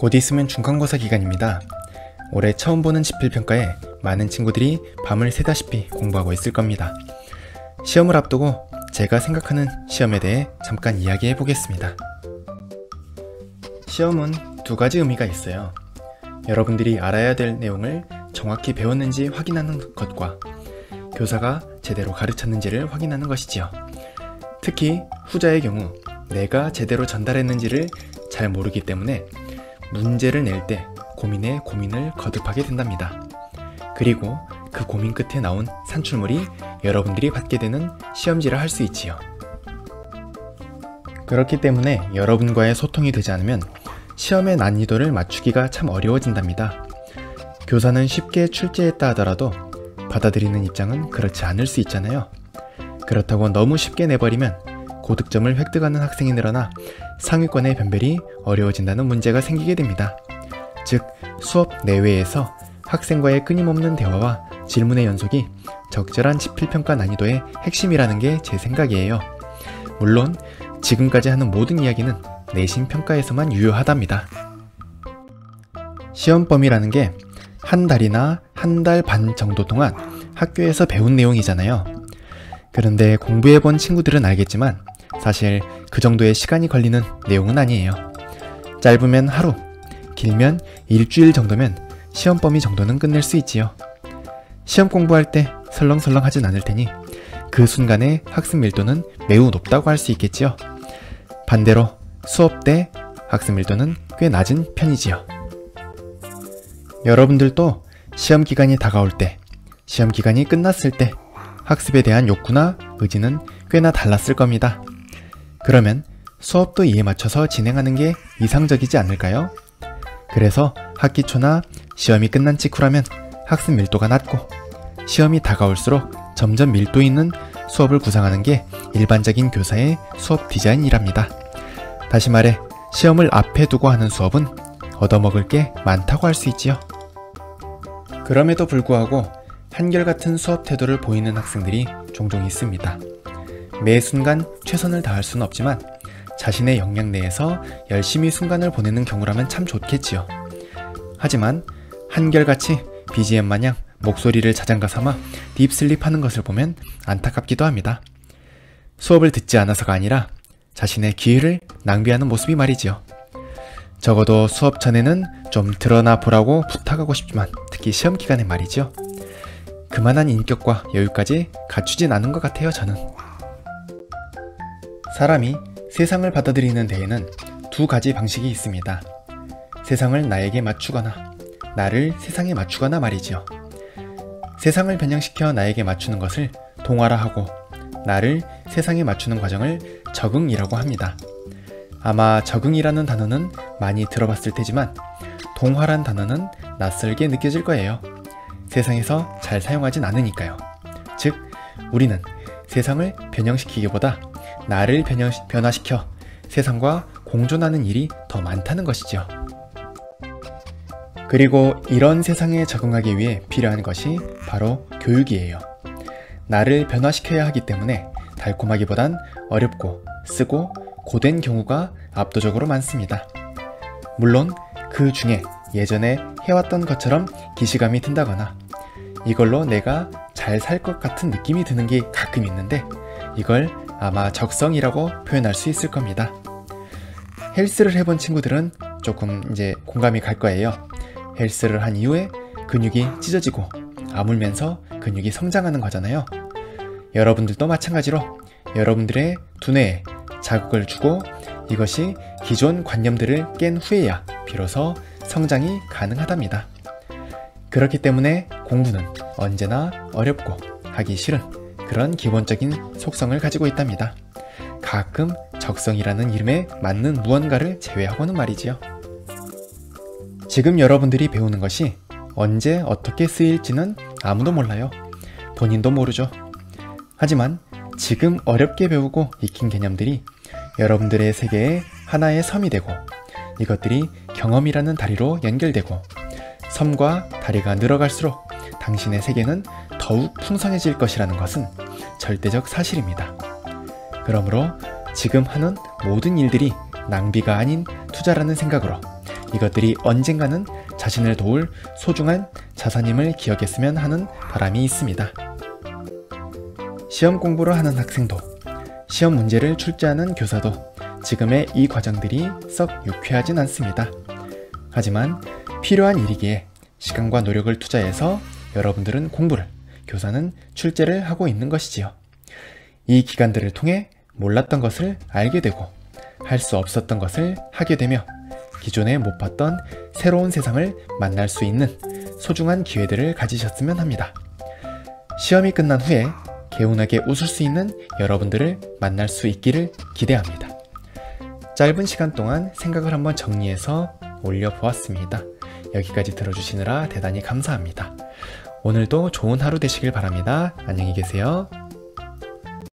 곧 있으면 중간고사 기간입니다. 올해 처음 보는 지필평가에 많은 친구들이 밤을 새다시피 공부하고 있을 겁니다. 시험을 앞두고 제가 생각하는 시험에 대해 잠깐 이야기해 보겠습니다. 시험은 두 가지 의미가 있어요. 여러분들이 알아야 될 내용을 정확히 배웠는지 확인하는 것과 교사가 제대로 가르쳤는지를 확인하는 것이지요. 특히 후자의 경우 내가 제대로 전달했는지를 잘 모르기 때문에 문제를 낼 때 고민에 고민을 거듭하게 된답니다. 그리고 그 고민 끝에 나온 산출물이 여러분들이 받게 되는 시험지라 할 수 있지요. 그렇기 때문에 여러분과의 소통이 되지 않으면 시험의 난이도를 맞추기가 참 어려워진답니다. 교사는 쉽게 출제했다 하더라도 받아들이는 입장은 그렇지 않을 수 있잖아요. 그렇다고 너무 쉽게 내버리면 고득점을 획득하는 학생이 늘어나 상위권의 변별이 어려워진다는 문제가 생기게 됩니다. 즉, 수업 내외에서 학생과의 끊임없는 대화와 질문의 연속이 적절한 지필평가 난이도의 핵심이라는 게 제 생각이에요. 물론 지금까지 하는 모든 이야기는 내신 평가에서만 유효하답니다. 시험 범위라는 게 한 달이나 한 달 반 정도 동안 학교에서 배운 내용이잖아요. 그런데 공부해본 친구들은 알겠지만 사실 그 정도의 시간이 걸리는 내용은 아니에요. 짧으면 하루, 길면 일주일 정도면 시험 범위 정도는 끝낼 수 있지요. 시험 공부할 때 설렁설렁 하진 않을 테니 그 순간의 학습 밀도는 매우 높다고 할 수 있겠지요. 반대로 수업 때 학습 밀도는 꽤 낮은 편이지요. 여러분들도 시험 기간이 다가올 때, 시험 기간이 끝났을 때 학습에 대한 욕구나 의지는 꽤나 달랐을 겁니다. 그러면 수업도 이에 맞춰서 진행하는 게 이상적이지 않을까요? 그래서 학기 초나 시험이 끝난 직후라면 학습 밀도가 낮고 시험이 다가올수록 점점 밀도 있는 수업을 구상하는 게 일반적인 교사의 수업 디자인이랍니다. 다시 말해 시험을 앞에 두고 하는 수업은 얻어먹을 게 많다고 할 수 있지요. 그럼에도 불구하고 한결같은 수업 태도를 보이는 학생들이 종종 있습니다. 매 순간 최선을 다할 수는 없지만 자신의 역량 내에서 열심히 순간을 보내는 경우라면 참 좋겠지요. 하지만 한결같이 BGM 마냥 목소리를 자장가 삼아 딥슬립 하는 것을 보면 안타깝기도 합니다. 수업을 듣지 않아서가 아니라 자신의 기회를 낭비하는 모습이 말이지요. 적어도 수업 전에는 좀 드러나 보라고 부탁하고 싶지만 특히 시험 기간에 말이죠. 그만한 인격과 여유까지 갖추진 않은 것 같아요, 저는. 사람이 세상을 받아들이는 데에는 두 가지 방식이 있습니다. 세상을 나에게 맞추거나 나를 세상에 맞추거나 말이죠. 세상을 변형시켜 나에게 맞추는 것을 동화라하고 나를 세상에 맞추는 과정을 적응이라고 합니다. 아마 적응이라는 단어는 많이 들어봤을 테지만 동화란 단어는 낯설게 느껴질 거예요. 세상에서 잘 사용하진 않으니까요. 즉, 우리는 세상을 변형시키기보다 나를 변화시켜 세상과 공존하는 일이 더 많다는 것이죠. 그리고 이런 세상에 적응하기 위해 필요한 것이 바로 교육이에요. 나를 변화시켜야 하기 때문에 달콤하기보단 어렵고 쓰고 고된 경우가 압도적으로 많습니다. 물론 그 중에 예전에 해왔던 것처럼 기시감이 든다거나 이걸로 내가 잘 살 것 같은 느낌이 드는 게 가끔 있는데 이걸 아마 적성이라고 표현할 수 있을 겁니다. 헬스를 해본 친구들은 조금 이제 공감이 갈 거예요. 헬스를 한 이후에 근육이 찢어지고 아물면서 근육이 성장하는 거잖아요. 여러분들도 마찬가지로 여러분들의 두뇌에 자극을 주고 이것이 기존 관념들을 깬 후에야 비로소 성장이 가능하답니다. 그렇기 때문에 공부는 언제나 어렵고 하기 싫은 그런 기본적인 속성을 가지고 있답니다. 가끔 적성이라는 이름에 맞는 무언가를 제외하고는 말이지요. 지금 여러분들이 배우는 것이 언제 어떻게 쓰일지는 아무도 몰라요. 본인도 모르죠. 하지만 지금 어렵게 배우고 익힌 개념들이 여러분들의 세계에 하나의 섬이 되고 이것들이 경험이라는 다리로 연결되고 섬과 다리가 늘어갈수록 당신의 세계는 더욱 풍성해질 것이라는 것은 절대적 사실입니다. 그러므로 지금 하는 모든 일들이 낭비가 아닌 투자라는 생각으로 이것들이 언젠가는 자신을 도울 소중한 자산임을 기억했으면 하는 바람이 있습니다. 시험 공부를 하는 학생도, 시험 문제를 출제하는 교사도 지금의 이 과정들이 썩 유쾌하진 않습니다. 하지만 필요한 일이기에 시간과 노력을 투자해서 여러분들은 공부를, 교사는 출제를 하고 있는 것이지요. 이 기간들을 통해 몰랐던 것을 알게 되고 할 수 없었던 것을 하게 되며 기존에 못 봤던 새로운 세상을 만날 수 있는 소중한 기회들을 가지셨으면 합니다. 시험이 끝난 후에 개운하게 웃을 수 있는 여러분들을 만날 수 있기를 기대합니다. 짧은 시간 동안 생각을 한번 정리해서 올려보았습니다. 여기까지 들어주시느라 대단히 감사합니다. 오늘도 좋은 하루 되시길 바랍니다. 안녕히 계세요.